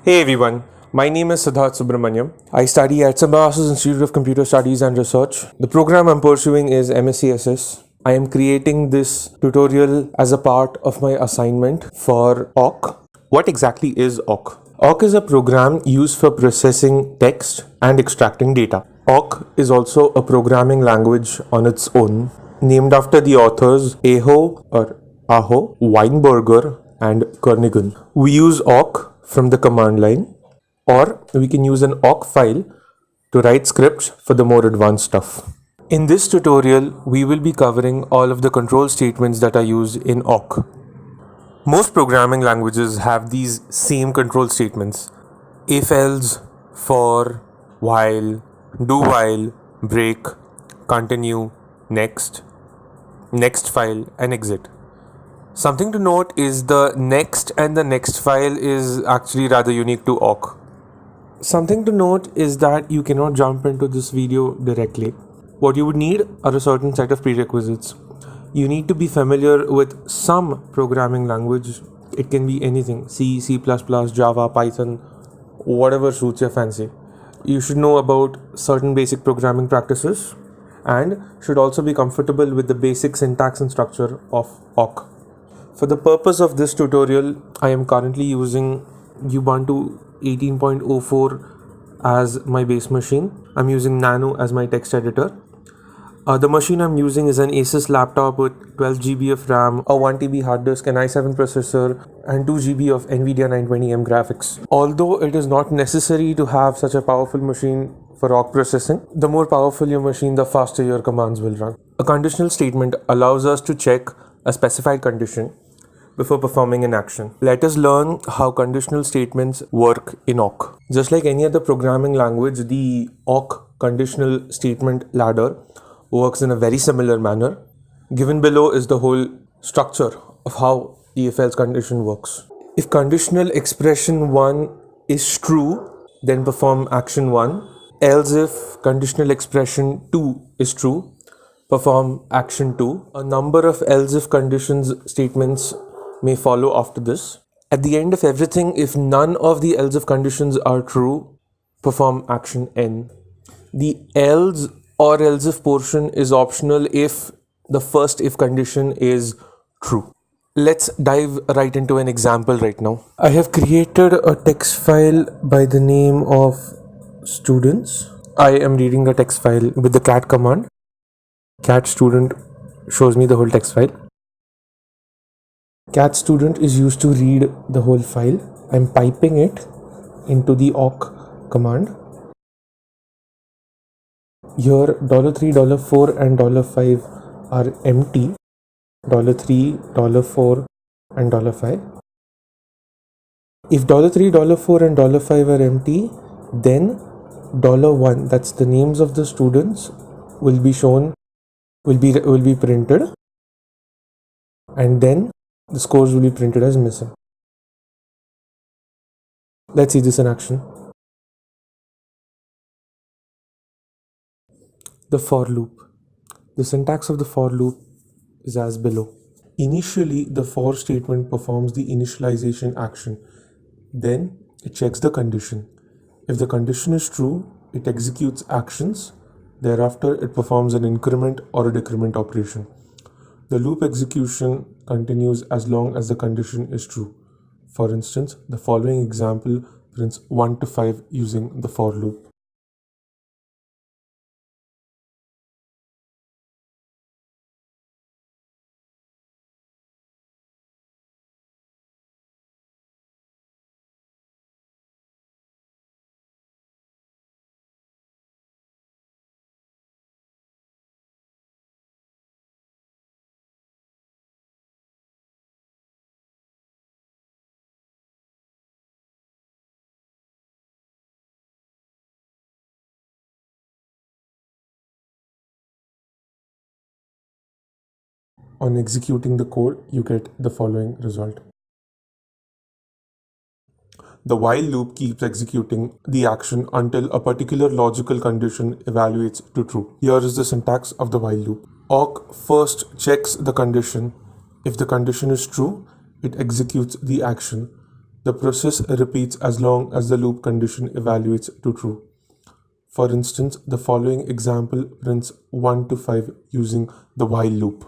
Hey everyone, my name is Siddharth Subramaniam. I study at Symbiosis Institute of Computer Studies and Research. The program I'm pursuing is MSc I am creating this tutorial as a part of my assignment for AWK. What exactly is AWK? AWK is a program used for processing text and extracting data. AWK is also a programming language on its own, named after the authors Aho, Weinberger, and Kernighan. We use awk from the command line, or we can use an awk file to write scripts for the more advanced stuff. In this tutorial, we will be covering all of the control statements that are used in awk. Most programming languages have these same control statements: if else, for, while, do while, break, continue, next file, and exit. Something to note is the next and the next file is actually rather unique to awk. Something to note is that you cannot jump into this video directly. What you would need are a certain set of prerequisites. You need to be familiar with some programming language. It can be anything: C, C++, Java, Python, whatever suits your fancy. You should know about certain basic programming practices and should also be comfortable with the basic syntax and structure of awk. For the purpose of this tutorial, I am currently using Ubuntu 18.04 as my base machine. I'm using Nano as my text editor. The machine I'm using is an Asus laptop with 12 GB of RAM, a 1 TB hard disk, an i7 processor, and 2 GB of NVIDIA 920M graphics. Although it is not necessary to have such a powerful machine for awk processing, the more powerful your machine, the faster your commands will run. A conditional statement allows us to check a specified condition before performing an action. Let us learn how conditional statements work in awk. Just like any other programming language, the awk conditional statement ladder works in a very similar manner. Given below is the whole structure of how the if-else condition works. If conditional expression 1 is true, then perform action 1. Else if conditional expression 2 is true, perform action 2. A number of else if conditions statements may follow after this. At the end of everything, if none of the else if conditions are true, perform action n. The else or else if portion is optional if the first if condition is true. Let's dive right into an example right now. I have created a text file by the name of students. I am reading the text file with the cat command. Cat student shows me the whole text file. Cat student is used to read the whole file. I'm piping it into the awk command. Here $3, $4 and $5 are empty. $3, $4 and $5. If $3, $4 and $5 are empty, then $1, that's the names of the students, will be shown, will be printed, and then the scores will be printed as missing. Let's see this in action. The for loop. The syntax of the for loop is as below. Initially, the for statement performs the initialization action. Then it checks the condition. If the condition is true, it executes actions. Thereafter, it performs an increment or a decrement operation. The loop execution continues as long as the condition is true. For instance, the following example prints 1 to 5 using the for loop. On executing the code, you get the following result. The while loop keeps executing the action until a particular logical condition evaluates to true. Here is the syntax of the while loop. Awk first checks the condition. If the condition is true, it executes the action. The process repeats as long as the loop condition evaluates to true. For instance, the following example prints 1 to 5 using the while loop.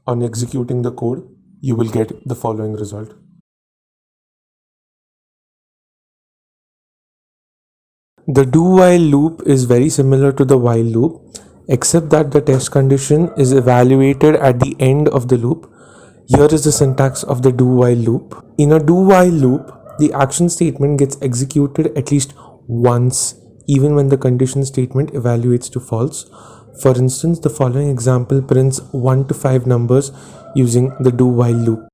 On executing the code, you will get the following result. The do while loop is very similar to the while loop, except that the test condition is evaluated at the end of the loop. Here is the syntax of the do while loop. In a do while loop, the action statement gets executed at least once, even when the condition statement evaluates to false. For instance, the following example prints 1 to 5 numbers using the do while loop.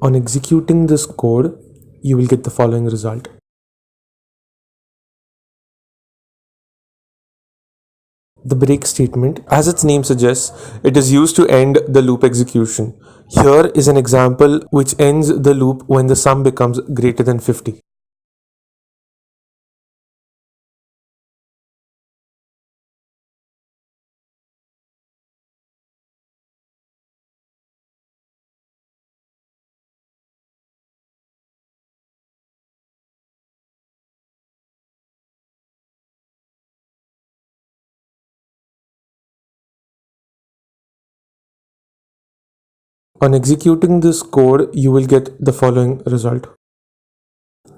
On executing this code, you will get the following result. The break statement, as its name suggests, it is used to end the loop execution. Here is an example which ends the loop when the sum becomes greater than 50. On executing this code, you will get the following result.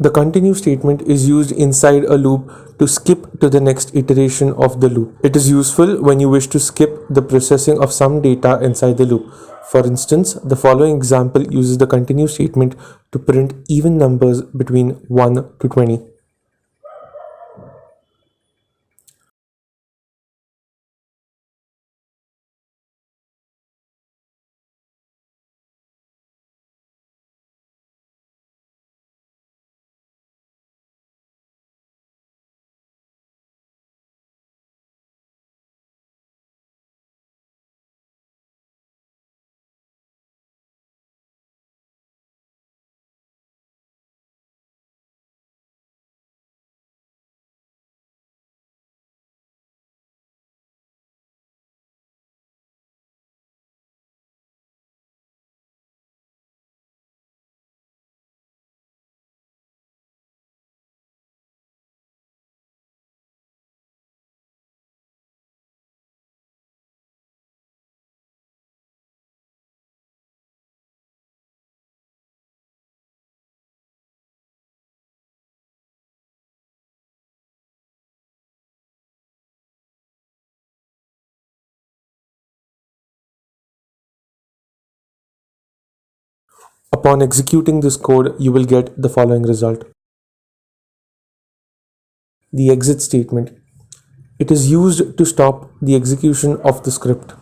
The continue statement is used inside a loop to skip to the next iteration of the loop. It is useful when you wish to skip the processing of some data inside the loop. For instance, the following example uses the continue statement to print even numbers between 1 to 20. Upon executing this code, you will get the following result. The exit statement. It is used to stop the execution of the script.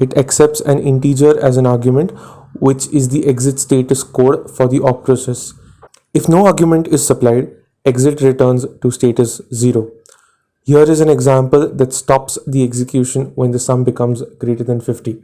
It accepts an integer as an argument, which is the exit status code for the op process. If no argument is supplied, exit returns to status 0. Here is an example that stops the execution when the sum becomes greater than 50.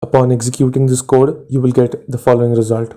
upon executing this code, you will get the following result.